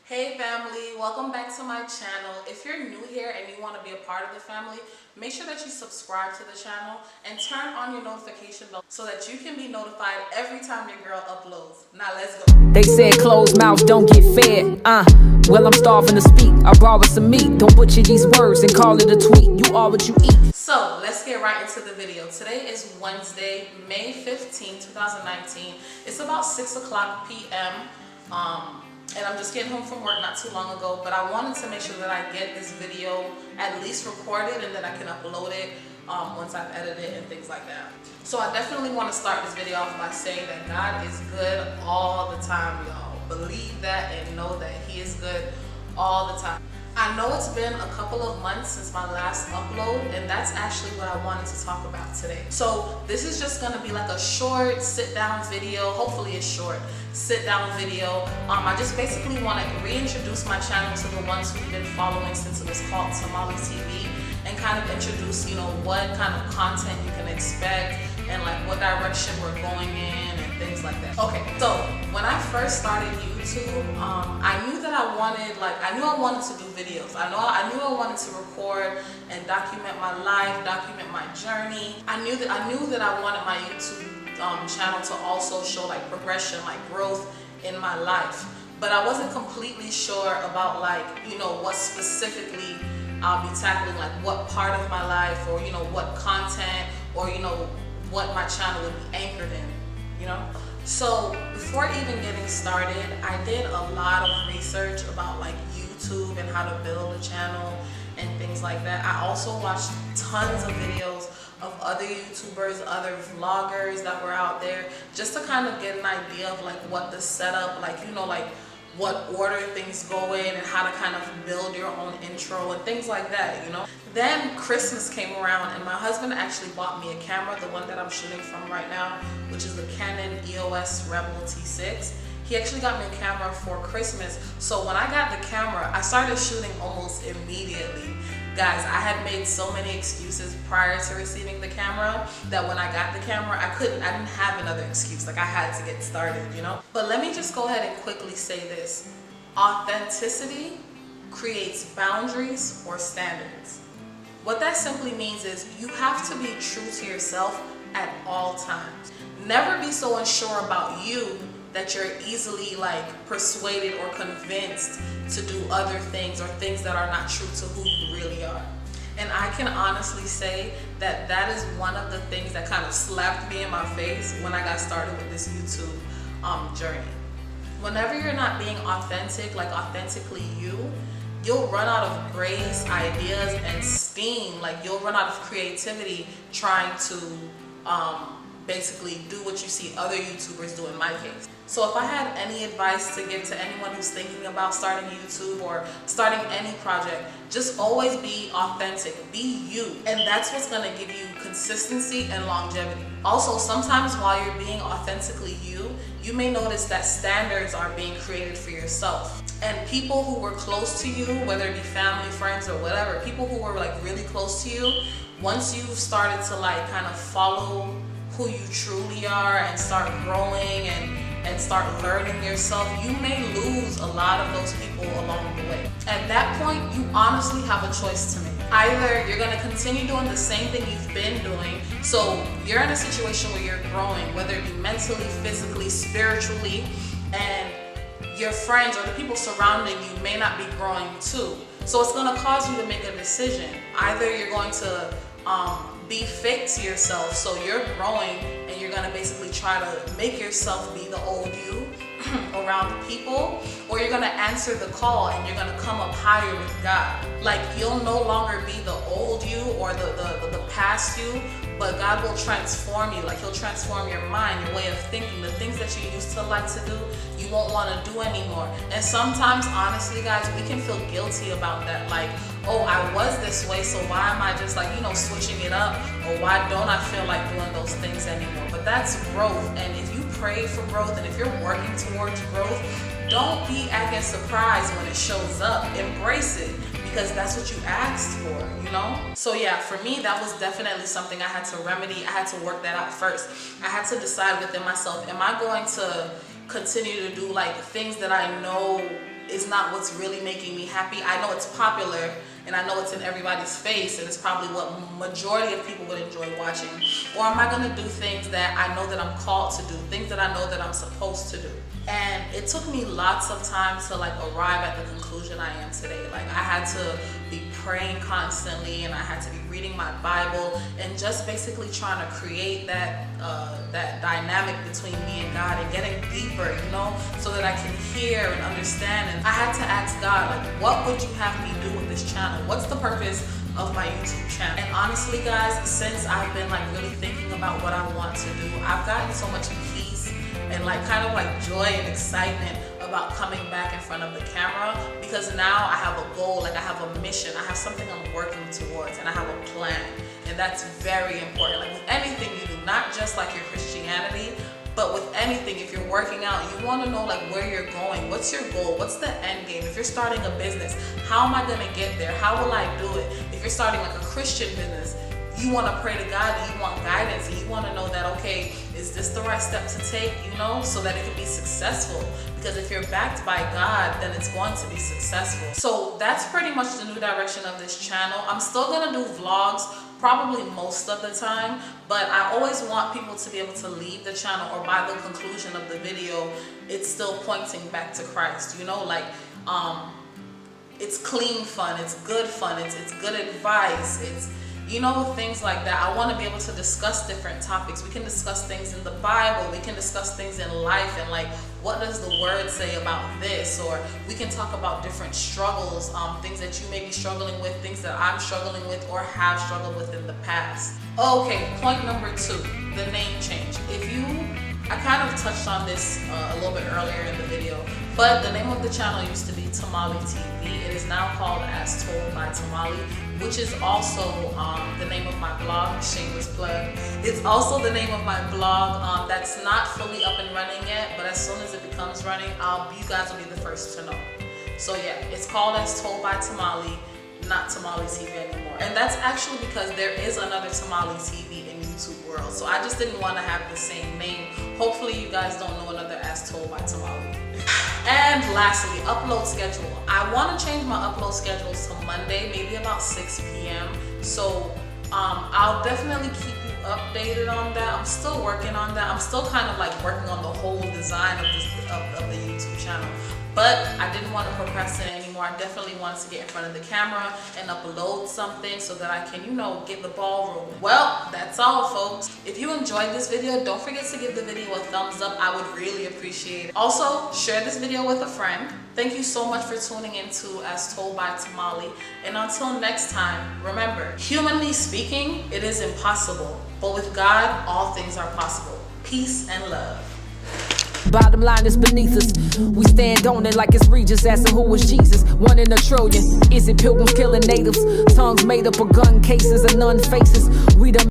Hey family, welcome back to my channel. If you're new here and you want to be a part of the family, make sure that you subscribe to the channel and turn on your notification bell so that you can be notified every time your girl uploads. Now let's go. They said closed mouths don't get fed. Well, I'm starving to speak. I borrow some meat. Don't butcher these words and call it a tweet. You are what you eat. So let's get right into the video. Today is Wednesday, May 15, 2019. It's about 6 o'clock p.m. And I'm just getting home from work not too long ago, but I wanted to make sure that I get this video at least recorded and then I can upload it once I've edited it and things like that. So I definitely want to start this video off by saying that God is good all the time, y'all. Believe that and know that He is good all the time. I know it's been a couple of months since my last upload, and that's actually what I wanted to talk about today. So this is just gonna be like a short sit down video. Hopefully it's short sit down video. I just basically want to reintroduce my channel to the ones who've been following since it was called Tamale TV, and kind of introduce, what kind of content you can expect and like what direction we're going in and things like that. Okay, so when I first started YouTube, I knew that I wanted to do videos. I knew I wanted to record and document my life, document my journey. I knew that I wanted my YouTube channel to also show like progression, like growth in my life. But I wasn't completely sure about what specifically I'll be tackling, like what part of my life, or what content, or what my channel would be anchored in, So before even getting started, I did a lot of research about like YouTube and how to build a channel and things like that. I also watched tons of videos of other YouTubers, other vloggers that were out there, just to kind of get an idea of like what the setup, like what order things go in and how to kind of build your own intro and things like that, Then Christmas came around and my husband actually bought me a camera, the one that I'm shooting from right now, which is the Canon EOS Rebel T6. He actually got me a camera for Christmas. So when I got the camera, I started shooting almost immediately. Guys, I had made so many excuses prior to receiving the camera that when I got the camera, I didn't have another excuse. Like I had to get started, But let me just go ahead and quickly say this. Authenticity creates boundaries or standards. What that simply means is you have to be true to yourself at all times. Never be so unsure about you that you're easily persuaded or convinced to do other things or things that are not true to who you really are. And I can honestly say that is one of the things that kind of slapped me in my face when I got started with this YouTube journey. Whenever you're not being authentic, like authentically you'll run out of grace, ideas, and steam. You'll run out of creativity trying to basically do what you see other YouTubers do in my case. So if I had any advice to give to anyone who's thinking about starting YouTube or starting any project, just always be authentic, be you. And that's what's gonna give you consistency and longevity. Also, sometimes while you're being authentically you may notice that standards are being created for yourself. And people who were close to you, whether it be family, friends, or whatever, people who were really close to you, once you've started to kind of follow who you truly are and start growing and start learning yourself, you may lose a lot of those people along the way. At that point, you honestly have a choice to make. Either you're going to continue doing the same thing you've been doing, so you're in a situation where you're growing, whether it be mentally, physically, spiritually, and your friends or the people surrounding you may not be growing too. So it's going to cause you to make a decision. Either you're going to be fake to yourself, so you're growing and you're gonna basically try to make yourself be the old you around the people, or you're gonna answer the call and you're gonna come up higher with God. You'll no longer be the old you or the past you, but God will transform you. He'll transform your mind, your way of thinking. The things that you used to like to do, you won't want to do anymore. And sometimes, honestly, guys, we can feel guilty about that. Oh, I was this way, so why am I just switching it up? Or why don't I feel like doing those things anymore? But that's growth. And if you pray for growth and if you're working towards growth, don't be acting surprised when it shows up. Embrace it, because that's what you asked for, So yeah, for me, that was definitely something I had to remedy. I had to work that out first. I had to decide within myself, am I going to continue to do things that I know is not what's really making me happy. I know it's popular and I know it's in everybody's face and it's probably what majority of people would enjoy watching. Or am I gonna do things that I know that I'm called to do, things that I know that I'm supposed to do? And it took me lots of time to like arrive at the conclusion I am today. Like I had to be praying constantly and I had to be reading my Bible and just basically trying to create that that dynamic between me and God and getting deeper, you know, so that I can hear and understand. And I had to ask God, like, what would you have me do with this channel? What's the purpose of my YouTube channel? And honestly, guys, since I've been like really thinking about what I want to do, I've gotten so much peace and like kind of like joy and excitement about coming back in front of the camera, because now I have a goal, like I have a mission, I have something I'm working towards, and I have a plan. And that's very important. Like with anything you do, not just like your Christianity, but with anything, if you're working out, you want to know like where you're going, what's your goal, what's the end game? If you're starting a business, how am I going to get there? How will I do it? If you're starting like a Christian business, you want to pray to God and you want guidance and you want to know that, okay, is this the right step to take, you know, so that it can be successful? Because if you're backed by God, then it's going to be successful. So that's pretty much the new direction of this channel. I'm still going to do vlogs, probably most of the time, but I always want people to be able to leave the channel, or by the conclusion of the video, it's still pointing back to Christ, you know, like, it's clean fun, it's good fun, it's good advice, it's, you know, things like that. I want to be able to discuss different topics. We can discuss things in the Bible, we can discuss things in life, and like, what does the word say about this? Or we can talk about different struggles, things that you may be struggling with, things that I'm struggling with or have struggled with in the past. Okay, point number 2, the name change. I kind of touched on this a little bit earlier in the video, but the name of the channel used to be Tamale TV. It is now called As Told by Tamale, which is also the name of my blog, shameless plug. It's also the name of my blog that's not fully up and running yet, but as soon as it becomes running, you guys will be the first to know. So yeah, it's called As Told by Tamale, not Tamale TV anymore. And that's actually because there is another Tamale TV in YouTube world. So I just didn't want to have the same name. Hopefully you guys don't know another As Told by Tamale. And lastly, upload schedule. I want to change my upload schedules to Monday, maybe about 6 p.m. So I'll definitely keep you updated on that. I'm still working on that. I'm still kind of like working on the whole design of the YouTube channel. But I didn't want to procrastinate anymore. I definitely wanted to get in front of the camera and upload something so that I can, you know, get the ball rolling. Well, that's all, folks. If you enjoyed this video, don't forget to give the video a thumbs up. I would really appreciate it. Also, share this video with a friend. Thank you so much for tuning into As Told by Tamale. And until next time, remember, humanly speaking, it is impossible. But with God, all things are possible. Peace and love. Bottom line is beneath us. We stand on it like it's Regis asking who was Jesus. 1 in a trillion. Is it pilgrims killing natives? Tongues made up of gun cases and nun faces. We the